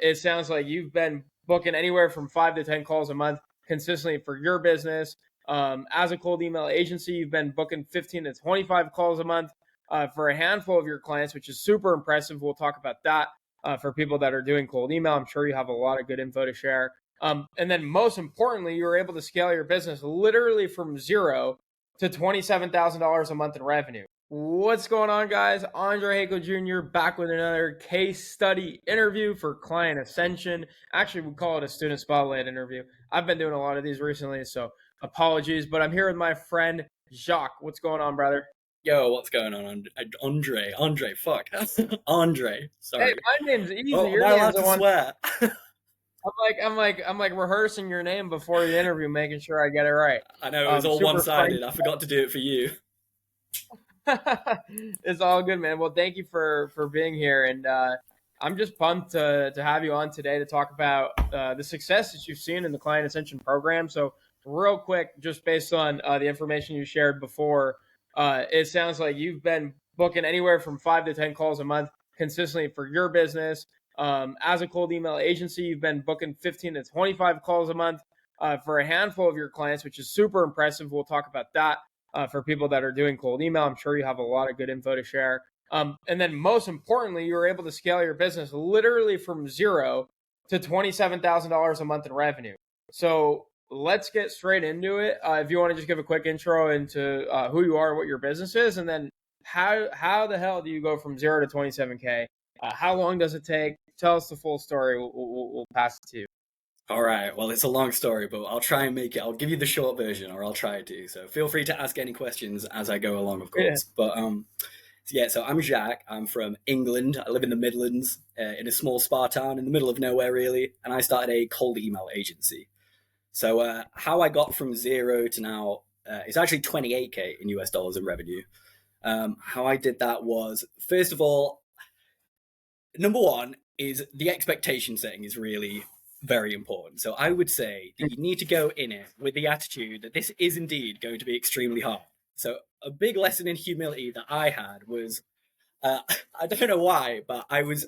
It sounds like you've been booking anywhere from 5 to 10 calls a month consistently for your business. As a cold email agency, you've been booking 15 to 25 calls a month for a handful of your clients, which is super impressive. We'll talk about that for people that are doing cold email. I'm sure you have a lot of good info to share. And then most importantly, you were able to scale your business literally from zero to $27,000 a month in revenue. What's going on, guys? Andre Hako Jr. back with another case study interview for Client Ascension. Actually, we call it a student spotlight interview. I've been doing a lot of these recently, so apologies, but I'm here with my friend Jacques. What's going on, brother? Yo, what's going on, Andre, fuck, Andre. Hey, Sorry. my name's easy. Oh, am Your I name's allowed the to one. swear? I'm like rehearsing your name before the interview, making sure I get it right. I know it was all Super frank. one-sided. I forgot to do it for you. It's all good, man. Well, thank you for being here, and I'm just pumped to have you on today to talk about the success that you've seen in the Client Ascension program. So, real quick, just based on the information you shared before, it sounds like you've been booking anywhere from 5 to 10 calls a month consistently for your business. As a cold email agency, you've been booking 15 to 25 calls a month for a handful of your clients, which is super impressive. We'll talk about that for people that are doing cold email. I'm sure you have a lot of good info to share. And then most importantly, you were able to scale your business literally from zero to $27,000 a month in revenue. So let's get straight into it. If you want to just give a quick intro into who you are and what your business is, and then how the hell do you go from zero to 27K? How long does it take? Tell us the full story. We'll pass it to you. All right. Well, it's a long story, but I'll try and make it. I'll give you the short version, or I'll try to. So feel free to ask any questions as I go along, of Yeah. course. But so yeah. So I'm Jacques. I'm from England. I live in the Midlands, in a small spa town in the middle of nowhere, really. And I started a cold email agency. So how I got from zero to now, it's actually 28K in US dollars in revenue. How I did that was, first of all, number one is the expectation setting is really very important. So I would say that you need to go in it with the attitude that this is indeed going to be extremely hard. So a big lesson in humility that I had was uh, I don't know why, but I was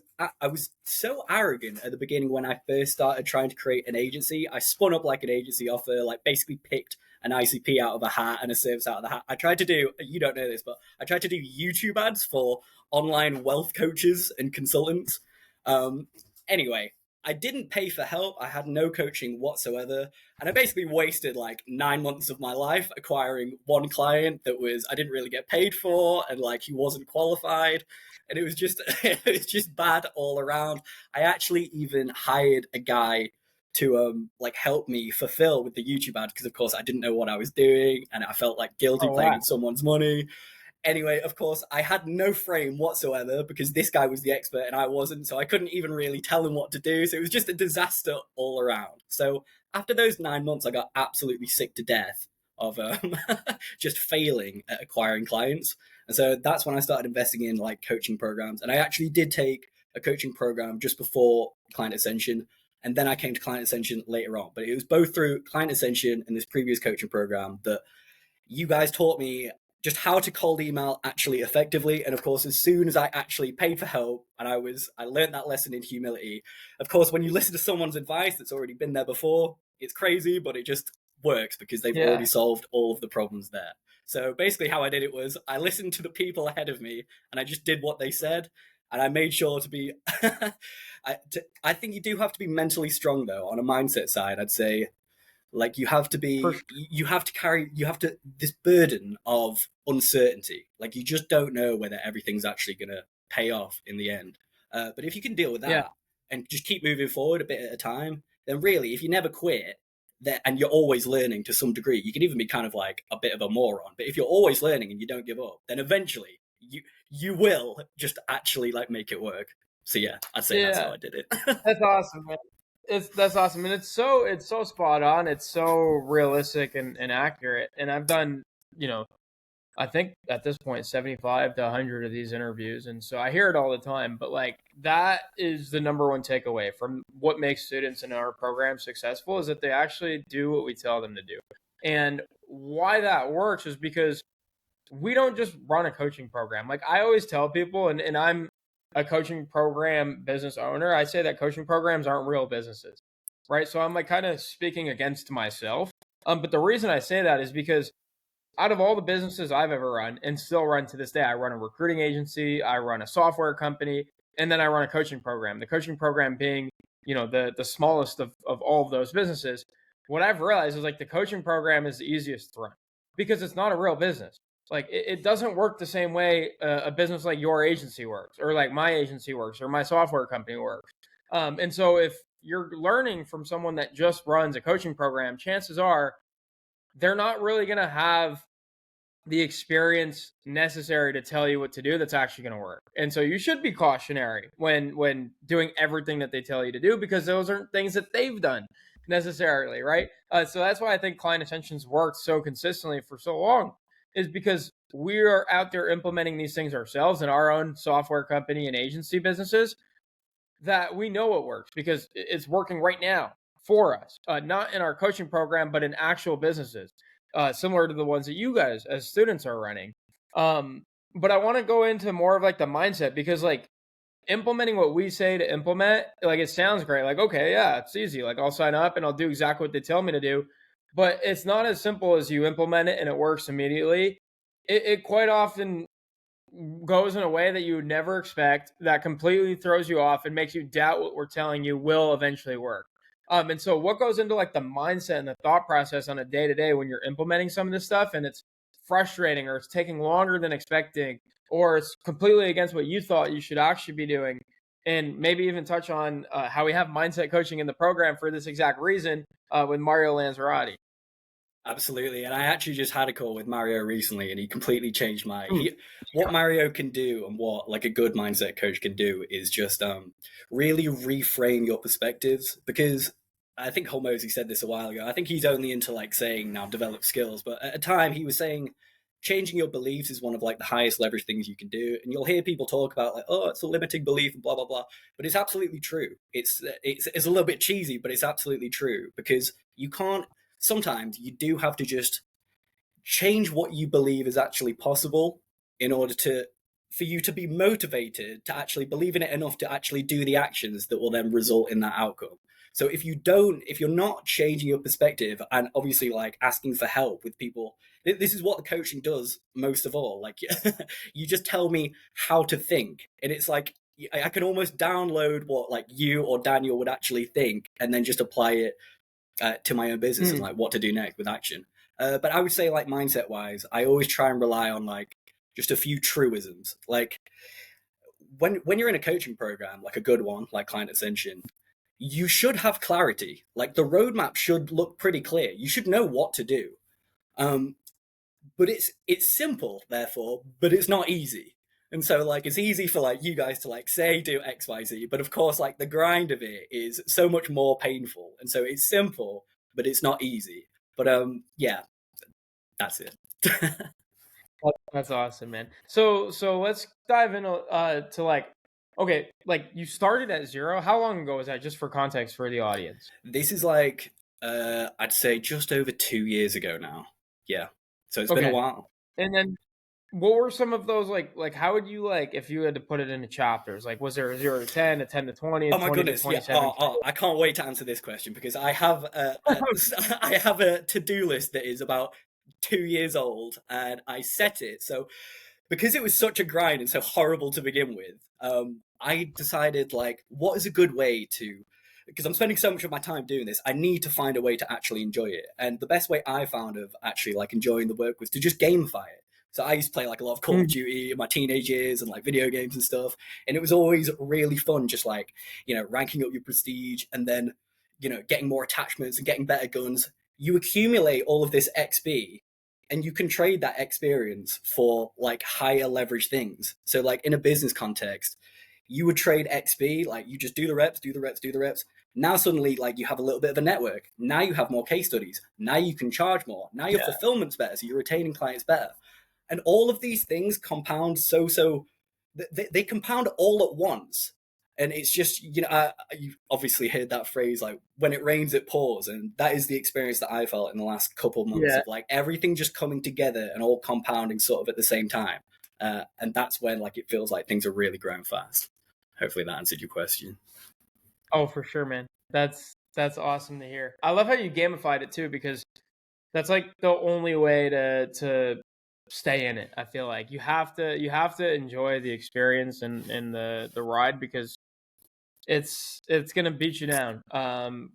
so arrogant at the beginning when I first started trying to create an agency. I spun up like an agency offer, like basically picked an ICP out of a hat and a service out of the hat. I tried to do, you don't know this, but I tried to do YouTube ads for online wealth coaches and consultants. Um, anyway, I didn't pay for help. I had no coaching whatsoever. And I basically wasted like 9 months of my life acquiring one client that was I didn't really get paid for, and like he wasn't qualified. And it was just it was just bad all around. I actually even hired a guy to like help me fulfill with the YouTube ad because of course I didn't know what I was doing and I felt like guilty Oh playing wow. with someone's money. Anyway, of course, I had no frame whatsoever because this guy was the expert and I wasn't, so I couldn't even really tell him what to do. So it was just a disaster all around. So after those 9 months, I got absolutely sick to death of just failing at acquiring clients. And so that's when I started investing in like coaching programs. And I actually did take a coaching program just before Client Ascension. And then I came to Client Ascension later on. But it was both through Client Ascension and this previous coaching program that you guys taught me just how to cold email actually effectively. And of course, as soon as I actually paid for help and I learned that lesson in humility. Of course, when you listen to someone's advice that's already been there before, it's crazy, but it just works because they've already Yeah. solved all of the problems there. So basically how I did it was I listened to the people ahead of me and I just did what they said. And I made sure to be, I think you do have to be mentally strong though. On a mindset side, I'd say like For you have to this burden of uncertainty. Like you just don't know whether everything's actually going to pay off in the end. But if you can deal with yeah. that and just keep moving forward a bit at a time, then really, if you never quit, that and you're always learning to some degree, you can even be kind of like a bit of a moron. But if you're always learning and you don't give up, then eventually you will just actually like make it work. So yeah, I'd say that's how Yeah. I did it. That's awesome, man. That's awesome, and it's so spot on. It's so realistic and accurate. And I've done, you know, I think at this point 75 to 100 of these interviews, and so I hear it all the time. But like that is the number one takeaway from what makes students in our program successful is that they actually do what we tell them to do. And why that works is because we don't just run a coaching program. Like I always tell people, and I'm a coaching program business owner, I say that coaching programs aren't real businesses, right? So I'm like kind of speaking against myself. But the reason I say that is because out of all the businesses I've ever run and still run to this day, I run a recruiting agency, I run a software company, and then I run a coaching program. The coaching program being, the smallest of all of those businesses. What I've realized is like the coaching program is the easiest to run because it's not a real business. Like it doesn't work the same way a business like your agency works, or like my agency works, or my software company works. And so if you're learning from someone that just runs a coaching program, chances are they're not really going to have the experience necessary to tell you what to do that's actually going to work. And so you should be cautionary when doing everything that they tell you to do, because those aren't things that they've done necessarily, right? So that's why I think client ascension's worked so consistently for so long, is because we are out there implementing these things ourselves in our own software company and agency businesses, that we know it works because it's working right now for us, not in our coaching program, but in actual businesses, similar to the ones that you guys as students are running. But I want to go into more of like the mindset, because like implementing what we say to implement, like it sounds great. Like, okay, yeah, it's easy. Like I'll sign up and I'll do exactly what they tell me to do. But it's not as simple as you implement it and it works immediately. It quite often goes in a way that you would never expect, that completely throws you off and makes you doubt what we're telling you will eventually work. And so what goes into like the mindset and the thought process on a day to day when you're implementing some of this stuff and it's frustrating, or it's taking longer than expecting, or it's completely against what you thought you should actually be doing? And maybe even touch on how we have mindset coaching in the program for this exact reason, with Mario Lanzarotti. Absolutely, and I actually just had a call with Mario recently, and he completely changed Hmm. what Mario can do, and what like a good mindset coach can do is just really reframe your perspectives. Because I think Holmosy said this a while ago. I think he's only into like saying now develop skills, but at a time he was saying changing your beliefs is one of like the highest leverage things you can do. And you'll hear people talk about like, oh, it's a limiting belief and blah blah blah, but it's absolutely true. It's a little bit cheesy, but it's absolutely true, because you can't, sometimes you do have to just change what you believe is actually possible in order to, for you to be motivated to actually believe in it enough to actually do the actions that will then result in that outcome. So if you're not changing your perspective, and obviously like asking for help with people, this is what the coaching does most of all. Like you just tell me how to think, and it's like I can almost download what like you or Daniel would actually think and then just apply it to my own business and like what to do next with action. But I would say like mindset wise, I always try and rely on like just a few truisms. Like when you're in a coaching program, like a good one, like Client Ascension, you should have clarity. Like the roadmap should look pretty clear. You should know what to do. But it's simple, therefore, but it's not easy. And so like it's easy for like you guys to like say do XYZ, but of course like the grind of it is so much more painful. And so it's simple, but it's not easy. But yeah, that's it. That's awesome, man. So let's dive into to like, okay, like you started at zero. How long ago was that? Just for context for the audience. This is like I'd say just over 2 years ago now. Yeah. So it's been a Okay. while. And then what were some of those like how would you, like, if you had to put it into chapters, like was there a 0 to 10, a 10 to 20, a Oh my 20 to goodness! Yeah. 27? I can't wait to answer this question, because I have I have a to-do list that is about 2 years old, and I set it so because it was such a grind and so horrible to begin with. I decided like, what is a good way to? Because I'm spending so much of my time doing this, I need to find a way to actually enjoy it. And the best way I found of actually like enjoying the work was to just gamify it. So I used to play like a lot of Call of Duty in my teenage years and like video games and stuff. And it was always really fun, just like, ranking up your prestige and then, getting more attachments and getting better guns. You accumulate all of this XP and you can trade that experience for like higher leverage things. So like in a business context, you would trade XP, like you just do the reps, do the reps, do the reps. Now suddenly like you have a little bit of a network. Now you have more case studies. Now you can charge more. Now your fulfillment's better, so you're retaining clients better. And all of these things compound they compound all at once. And it's just, you've obviously heard that phrase, like, when it rains, it pours. And that is the experience that I felt in the last couple of months of like everything just coming together and all compounding sort of at the same time. And that's when like it feels like things are really growing fast. hopefully that answered your question. Oh, for sure, man. That's awesome to hear. I love how you gamified it too, because that's like the only way to stay in it. I feel like you have to enjoy the experience and the ride, because it's gonna beat you down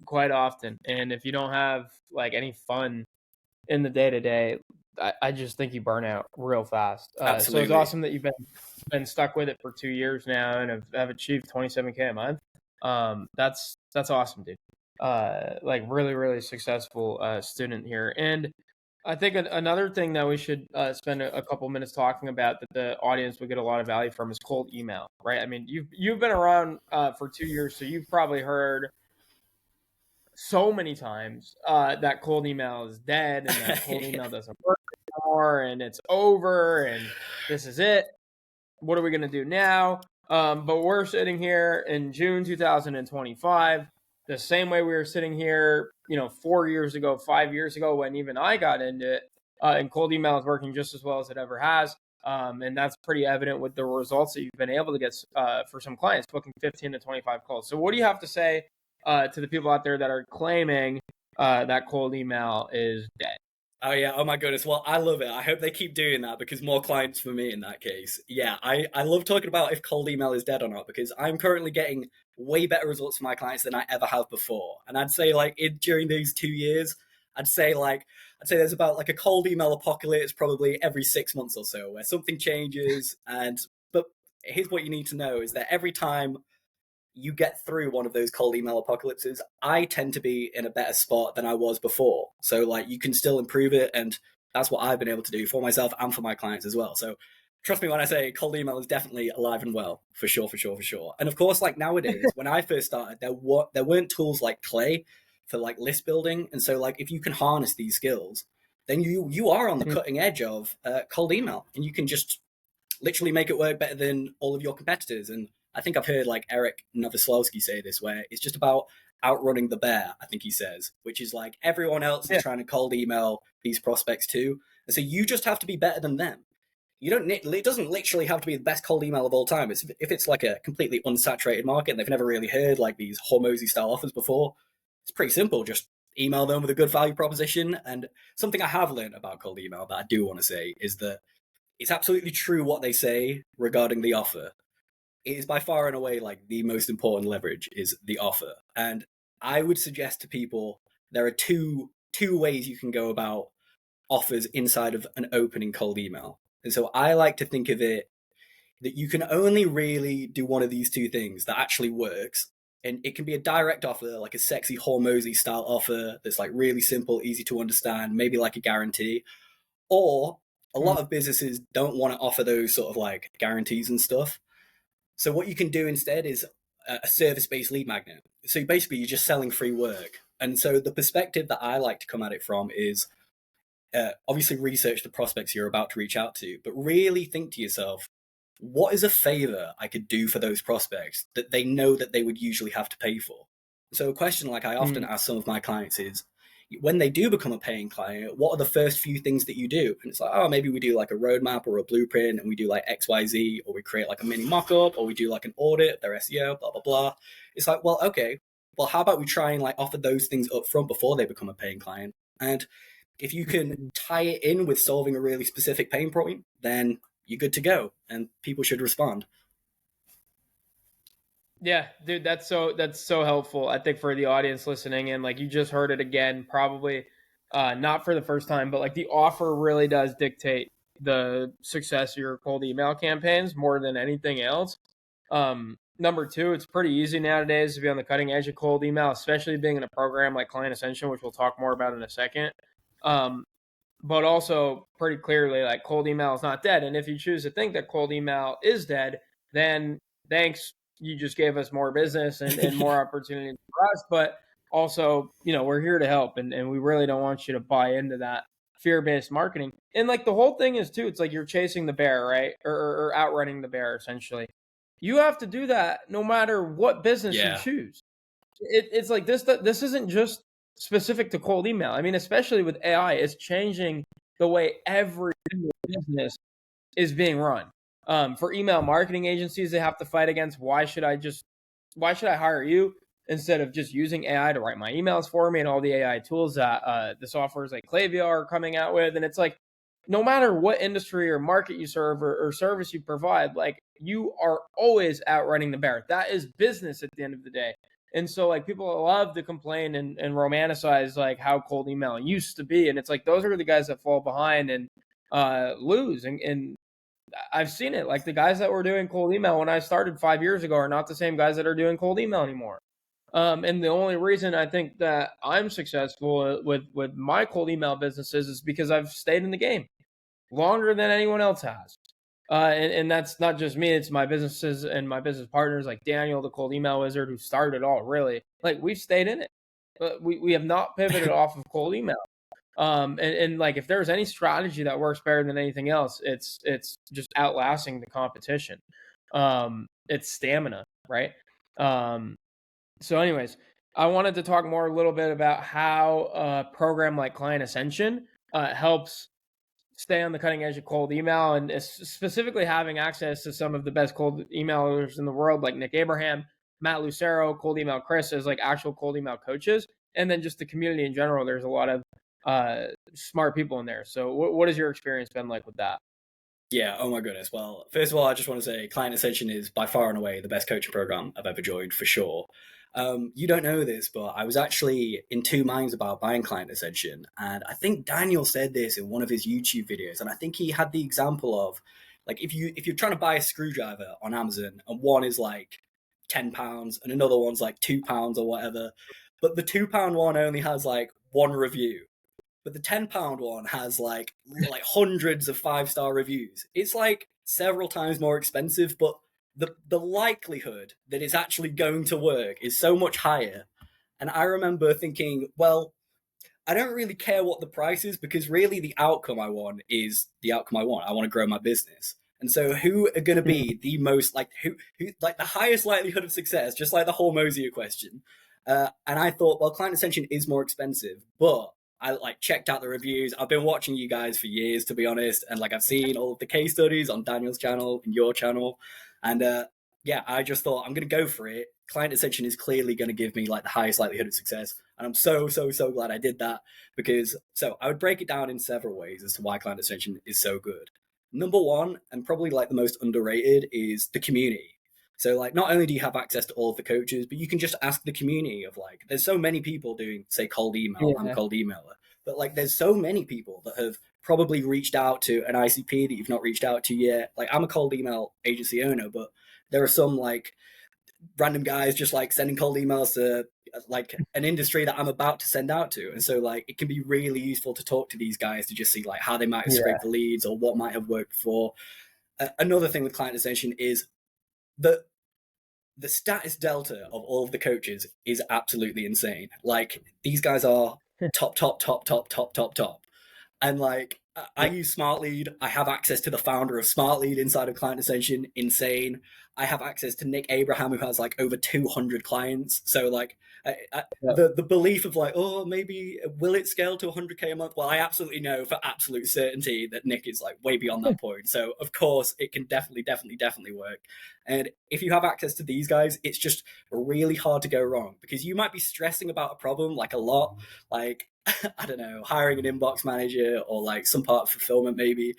quite often. And if you don't have like any fun in the day to day, I just think you burn out real fast. So it's Absolutely. awesome that you've been stuck with it for 2 years now and have achieved 27K a month. That's awesome, dude. Like really really successful student here. And I think another thing that we should spend a couple minutes talking about, that the audience would get a lot of value from, is cold email, right? I mean, you've been around for 2 years, so you've probably heard so many times that cold email is dead and that cold email doesn't work anymore and it's over and this is it. What are we going to do now? But we're sitting here in June 2025, the same way we were sitting here, 4 years ago, 5 years ago, when even I got into it. And cold email is working just as well as it ever has. And that's pretty evident with the results that you've been able to get for some clients, booking 15 to 25 calls. So what do you have to say to the people out there that are claiming that cold email is dead? Oh yeah, oh my goodness. Well, I love it. I hope they keep doing that, because more clients for me in that case. Yeah, I love talking about if cold email is dead or not, because I'm currently getting way better results for my clients than I ever have before. And I'd say like during these 2 years, I'd say there's about like a cold email apocalypse probably every 6 months or so, where something changes. And but here's what you need to know is that every time you get through one of those cold email apocalypses, I tend to be in a better spot than I was before. So like you can still improve it, and that's what I've been able to do for myself and for my clients as well. So trust me when I say cold email is definitely alive and well, for sure, for sure, for sure. And of course, like nowadays, when I first started, there weren't tools like Clay for like list building, and so like if you can harness these skills, then you are on the cutting edge of cold email, and you can just literally make it work better than all of your competitors. And I think I've heard like Eric Novoslowski say this, where it's just about outrunning the bear, I think he says, which is like everyone else is Yeah. trying to cold email these prospects too. And so you just have to be better than them. You don't. It doesn't literally have to be the best cold email of all time. If it's like a completely unsaturated market and they've never really heard like these Hormozy style offers before, it's pretty simple. Just email them with a good value proposition. And something I have learned about cold email that I do want to say is that it's absolutely true what they say regarding the offer. It is by far and away like the most important leverage is the offer. And I would suggest to people there are two ways you can go about offers inside of an opening cold email. And so I like to think of it that you can only really do one of these two things that actually works. And it can be a direct offer, like a sexy Hormozy style offer that's like really simple, easy to understand, maybe like a guarantee. Or a lot of businesses don't want to offer those sort of like guarantees and stuff. So what you can do instead is a service-based lead magnet. So basically you're just selling free work. And so the perspective that I like to come at it from is obviously research the prospects you're about to reach out to, but really think to yourself, what is a favor I could do for those prospects that they know that they would usually have to pay for? So a question like I often ask some of my clients is, when they do become a paying client, what are the first few things that you do? And it's like, oh, maybe we do like a roadmap or a blueprint and we do like XYZ, or we create like a mini mock-up, or we do like an audit of their SEO, blah, blah, blah. It's like, well, okay, well, how about we try and like offer those things up front before they become a paying client? And if you can tie it in with solving a really specific pain point, then you're good to go and people should respond. Yeah, dude, that's so helpful. I think for the audience listening in, like you just heard it again, probably not for the first time, but like the offer really does dictate the success of your cold email campaigns more than anything else. Number two, it's pretty easy nowadays to be on the cutting edge of cold email, especially being in a program like Client Ascension, which we'll talk more about in a second. Um, but also pretty clearly, like cold email is not dead. And if you choose to think that cold email is dead, then thanks, you just gave us more business and more opportunities for us. But also, we're here to help, and we really don't want you to buy into that fear-based marketing. And like the whole thing is too, it's like you're chasing the bear, right? Or outrunning the bear, essentially. You have to do that no matter what business you Yeah. choose. It's like this isn't just specific to cold email. I mean, especially with AI, it's changing the way every business is being run. For email marketing agencies, they have to fight against why should I hire you instead of just using AI to write my emails for me and all the AI tools that the softwares like Klaviyo are coming out with. And it's like, no matter what industry or market you serve or service you provide, like you are always outrunning the bear. That is business at the end of the day. And so like people love to complain and romanticize like how cold email used to be. And it's like those are the guys that fall behind and lose. And I've seen it. Like the guys that were doing cold email when I started 5 years ago are not the same guys that are doing cold email anymore. And the only reason I think that I'm successful with my cold email businesses is because I've stayed in the game longer than anyone else has. And that's not just me, it's my businesses and my business partners like Daniel, the cold email wizard, who started it all, really. Like we've stayed in it. But we have not pivoted off of cold email. And like if there's any strategy that works better than anything else, it's just outlasting the competition. It's stamina, right? So anyways, I wanted to talk more a little bit about how a program like Client Ascension helps stay on the cutting edge of cold email, and specifically having access to some of the best cold emailers in the world, like Nick Abraham, Matt Lucero, Cold Email Chris, as like actual cold email coaches, and then just the community in general. There's a lot of smart people in there. So what has your experience been like with that? Yeah, oh my goodness. Well, first of all, I just want to say Client Ascension is by far and away the best coaching program I've ever joined, for sure. You don't know this, but I was actually in two minds about buying Client Ascension. And I think Daniel said this in one of his YouTube videos. And I think he had the example of like if you're trying to buy a screwdriver on Amazon and one is like £10 and another one's like £2 or whatever, but the £2 one only has like one review, but the £10 one has like hundreds of 5-star reviews. It's like several times more expensive, but the likelihood that it's actually going to work is so much higher. And I remember thinking, well, I don't really care what the price is, because really the outcome I want is the outcome I want. I want to grow my business. And so who are going to be the most like who like the highest likelihood of success, just like the whole Mosier question. And I thought, well, Client Ascension is more expensive, but I like checked out the reviews. I've been watching you guys for years, to be honest, and like I've seen all of the case studies on Daniel's channel and your channel, and yeah, I just thought I'm gonna go for it. Client Ascension is clearly going to give me like the highest likelihood of success, and I'm so glad I did that, because so I would break it down in several ways as to why Client Ascension is so good. Number one, and probably like the most underrated, is the community. So like not only do you have access to all of the coaches, but you can just ask the community of like there's so many people doing, say, cold email. I'm a Yeah. cold emailer. But like there's so many people that have probably reached out to an ICP that you've not reached out to yet. Like I'm a cold email agency owner, but there are some like random guys just like sending cold emails to like an industry that I'm about to send out to. And so like it can be really useful to talk to these guys to just see like how they might have Yeah. scraped the leads or what might have worked before. Another thing with Client Ascension is that the status delta of all of the coaches is absolutely insane. Like these guys are top. And like I Yeah. use Smart Lead. I have access to the founder of Smart Lead inside of Client Ascension. Insane. I have access to Nick Abraham, who has like over 200 clients. So like the belief of like, oh, maybe will it scale to 100K a month? Well, I absolutely know for absolute certainty that Nick is like way beyond that point. So of course it can definitely work. And if you have access to these guys, it's just really hard to go wrong, because you might be stressing about a problem like a lot, like I don't know, hiring an inbox manager or like some part of fulfillment maybe.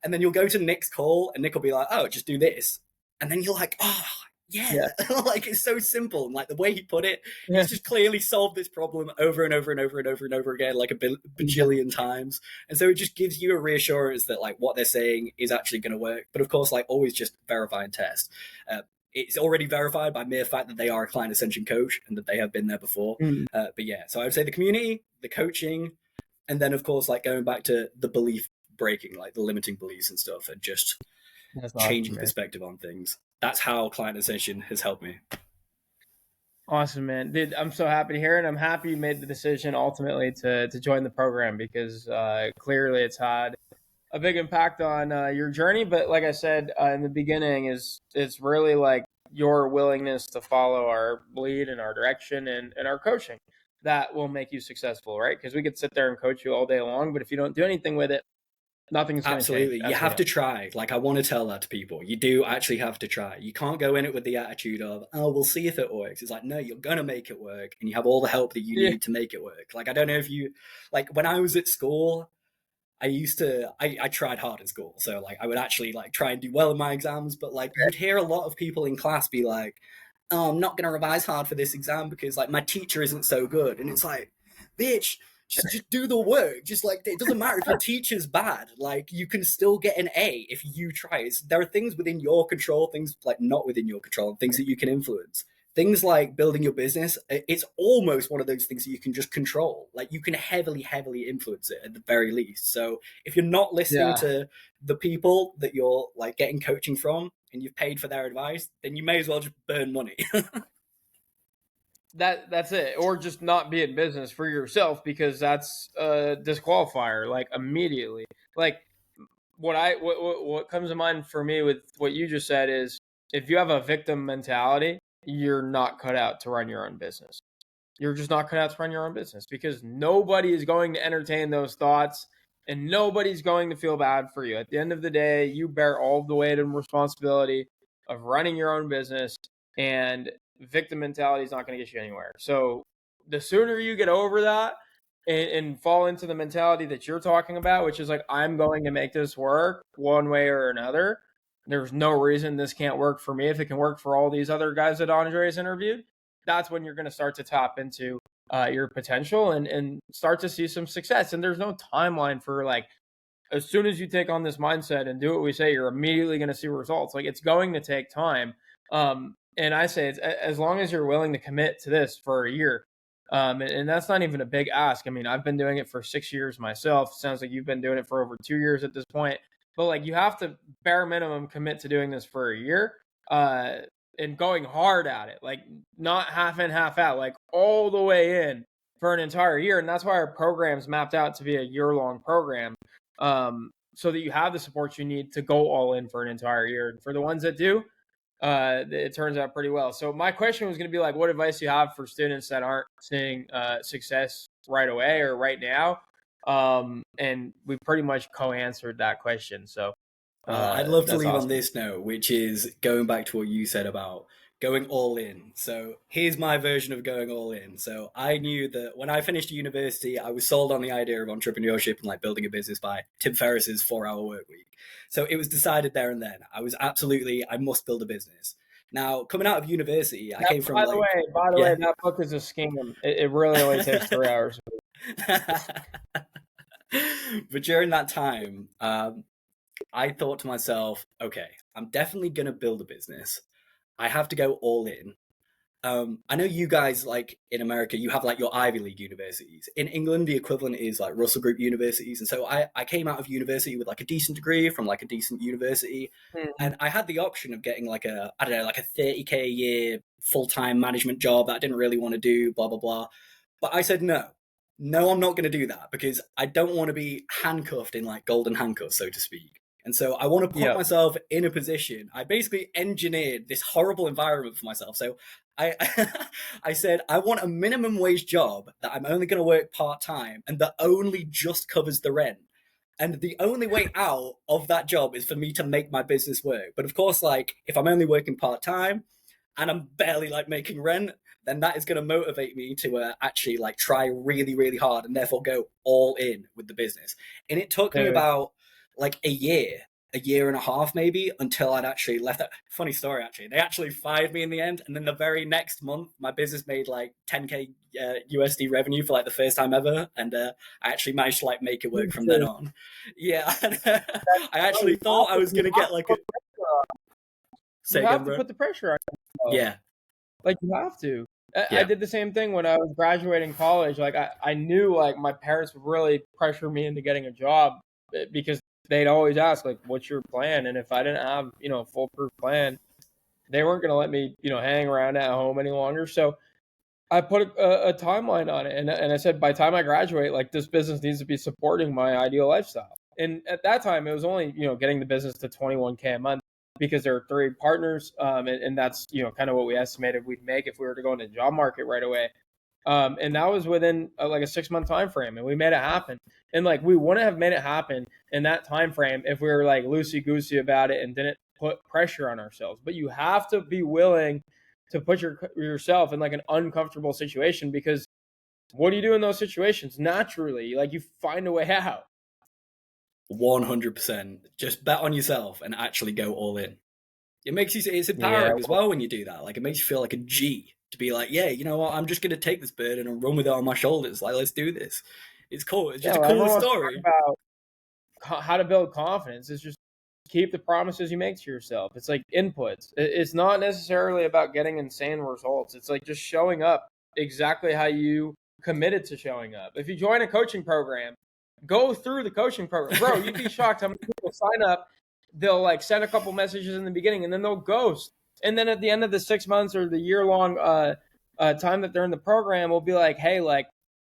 And then you'll go to Nick's call and Nick will be like, oh, just do this. And then you're like, oh, yeah. Yeah. Like it's so simple. And like the way he put it, Yeah. he's just clearly solved this problem over and over again, like a bajillion times. And so it just gives you a reassurance that like what they're saying is actually going to work. But of course, like always just verify and test. It's already verified by mere fact that they are a Client Ascension coach and that they have been there before. Mm. But yeah, so I would say the community, the coaching, and then of course like going back to the belief breaking, like the limiting beliefs and stuff, and just That's awesome, changing man. perspective on things. That's how Client Ascension has helped me. Awesome, man. Dude, I'm so happy to hear it. I'm happy you made the decision ultimately to join the program because clearly it's had a big impact on your journey. But like I said in the beginning, is it's really like your willingness to follow our lead and our direction and our coaching that will make you successful, right? Because we could sit there and coach you all day long, but if you don't do anything with it, Nothing's going to change. Absolutely. You As we have know. to try. Like, I want to tell that to people. You do actually have to try. You can't go in it with the attitude of, oh, we'll see if it works. It's like, no, you're going to make it work, and you have all the help that you Yeah. need to make it work. Like, I don't know if you, like, when I was at school, I tried hard in school. So, like, I would actually, like, try and do well in my exams. But, like, you'd hear a lot of people in class be like, oh, I'm not going to revise hard for this exam because, like, my teacher isn't so good. And it's like, bitch, just do the work. Just like it doesn't matter if your teacher's bad. Like you can still get an A if you try. There are things within your control, things like not within your control, things that you can influence. Things like building your business, it's almost one of those things that you can just control. Like you can heavily, heavily influence it at the very least. So if you're not listening Yeah. to the people that you're like getting coaching from and you've paid for their advice, then you may as well just burn money. That's it, or just not be in business for yourself because that's a disqualifier, like immediately. Like what comes to mind for me with what you just said is if you have a victim mentality, you're not cut out to run your own business. You're just not cut out to run your own business because nobody is going to entertain those thoughts and nobody's going to feel bad for you. At the end of the day, you bear all the weight and responsibility of running your own business, and victim mentality is not going to get you anywhere. So the sooner you get over that and fall into the mentality that you're talking about, which is like, I'm going to make this work one way or another. There's no reason this can't work for me if it can work for all these other guys that Andre's interviewed. That's when you're going to start to tap into your potential and start to see some success. And there's no timeline for like, as soon as you take on this mindset and do what we say, you're immediately going to see results. Like it's going to take time. And I say it's as long as you're willing to commit to this for a year. And that's not even a big ask. I mean, I've been doing it for 6 years myself. Sounds like you've been doing it for over 2 years at this point. But like you have to bare minimum commit to doing this for a year. And going hard at it, like not half in, half out, like all the way in for an entire year. And that's why our program's mapped out to be a year-long program, so that you have the support you need to go all in for an entire year. And for the ones that do, it turns out pretty well. So my question was going to be like, what advice do you have for students that aren't seeing success right away or right now? And we pretty much co-answered that question. So Well, I'd love to that's leave on awesome. this note, which is going back to what you said about going all in. So here's my version of going all in. So I knew that when I finished university, I was sold on the idea of entrepreneurship and like building a business by Tim Ferriss's 4 Hour Work Week. So it was decided there and then. I must build a business. Now, coming out of university, I came from By the like, way, yeah. that book is a scam. It really only takes 3 hours. But during that time, I thought to myself, okay, I'm definitely going to build a business. I have to go all in. I know you guys, like in America, you have like your Ivy League universities. In England, the equivalent is like Russell Group universities. And so I came out of university with like a decent degree from like a decent university. Mhm. And I had the option of getting like I don't know, like a 30K a year full-time management job that I didn't really want to do, blah, blah, blah. But I said, no, no, I'm not going to do that because I don't want to be handcuffed in like golden handcuffs, so to speak. And so I want to put Yeah. myself in a position. I basically engineered this horrible environment for myself. So I I said I want a minimum wage job that I'm only going to work part time and that only just covers the rent. And the only way out of that job is for me to make my business work. But of course, like if I'm only working part time and I'm barely like making rent, then that is going to motivate me to actually like try really, really hard and therefore go all in with the business. And it took me Dude. about like a year and a half maybe until I'd actually left. Funny story, actually. They actually fired me in the end. And then the very next month, my business made like 10K USD revenue for like the first time ever. And I actually managed to like make it work from then on. Yeah. I actually thought I was going to get like a. You Say again, have to bro. put the pressure on yourself. Yeah. Like you have to. I Yeah. did the same thing when I was graduating college. Like I knew like my parents would really pressure me into getting a job because they'd always ask like, "What's your plan?" And if I didn't have a foolproof plan, they weren't going to let me hang around at home any longer. So I put a timeline on it, and I said by the time I graduate, like this business needs to be supporting my ideal lifestyle. And at that time, it was only getting the business to 21K a month because there are three partners, and that's kind of what we estimated we'd make if we were to go into the job market right away. And that was within like a 6-month time frame, and we made it happen. And like we wouldn't have made it happen in that time frame if we were like loosey goosey about it and didn't put pressure on ourselves. But you have to be willing to put yourself in like an uncomfortable situation, because what do you do in those situations? Naturally, like you find a way out. 100%. Just bet on yourself and actually go all in. It makes you, it's Yeah. empowering as well when you do that. Like, it makes you feel like a G to be like, yeah, you know what? I'm just going to take this burden and run with it on my shoulders. Like, let's do this. It's cool. It's just a cool story. About how to build confidence is just keep the promises you make to yourself. It's like inputs. It's not necessarily about getting insane results. It's like just showing up exactly how you committed to showing up. If you join a coaching program, go through the coaching program. Bro, you'd be shocked how many people sign up. They'll like send a couple messages in the beginning and then they'll ghost. And then at the end of the 6 months or the year-long time that they're in the program, we'll be like, hey, like,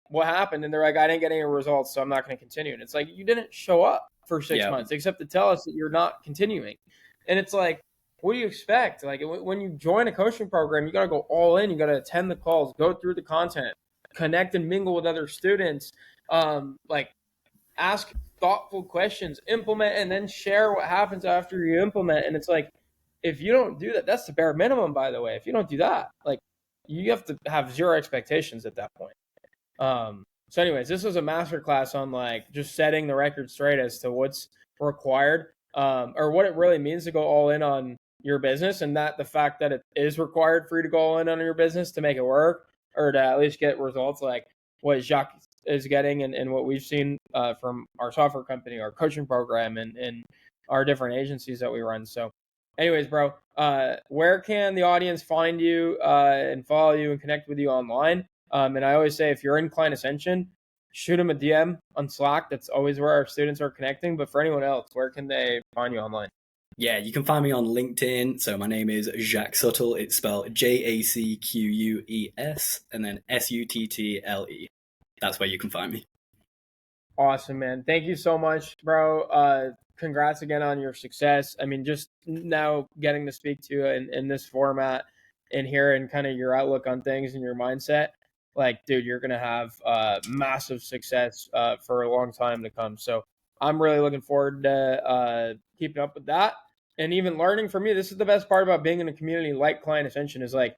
what happened? And they're like, I didn't get any results, so I'm not going to continue. And it's like, you didn't show up for 6 months except to tell us that you're not continuing. And it's like, what do you expect? Like, when you join a coaching program, you got to go all in. You got to attend the calls, go through the content, connect and mingle with other students, like ask thoughtful questions, implement, and then share what happens after you implement. And it's like, if you don't do that, that's the bare minimum, by the way. If you don't do that, like, you have to have zero expectations at that point. So anyways, this was a masterclass on like just setting the record straight as to what's required, or what it really means to go all in on your business, and that the fact that it is required for you to go all in on your business to make it work, or to at least get results like what Jacques is getting, and what we've seen from our software company, our coaching program, and our different agencies that we run. So anyways, bro, where can the audience find you and follow you and connect with you online? And I always say, if you're in Client Ascension, shoot them a DM on Slack. That's always where our students are connecting. But for anyone else, where can they find you online? Yeah, you can find me on LinkedIn. So my name is Jacques Suttle. It's spelled JACQUES and then SUTTLE. That's where you can find me. Awesome, man. Thank you so much, bro. Congrats again on your success. I mean, just now getting to speak to you in this format and hearing kind of your outlook on things and your mindset, like, dude, you're going to have massive success for a long time to come. So I'm really looking forward to keeping up with that. And even learning from you. This is the best part about being in a community like Client Ascension, is like,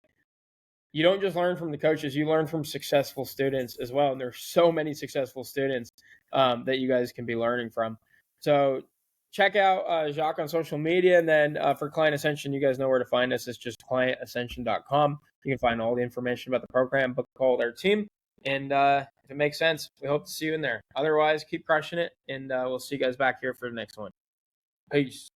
you don't just learn from the coaches, you learn from successful students as well. And there's so many successful students that you guys can be learning from. So check out Jacques on social media. And then for Client Ascension, you guys know where to find us. It's just clientascension.com. You can find all the information about the program, book a call with our team. And if it makes sense, we hope to see you in there. Otherwise, keep crushing it. And we'll see you guys back here for the next one. Peace.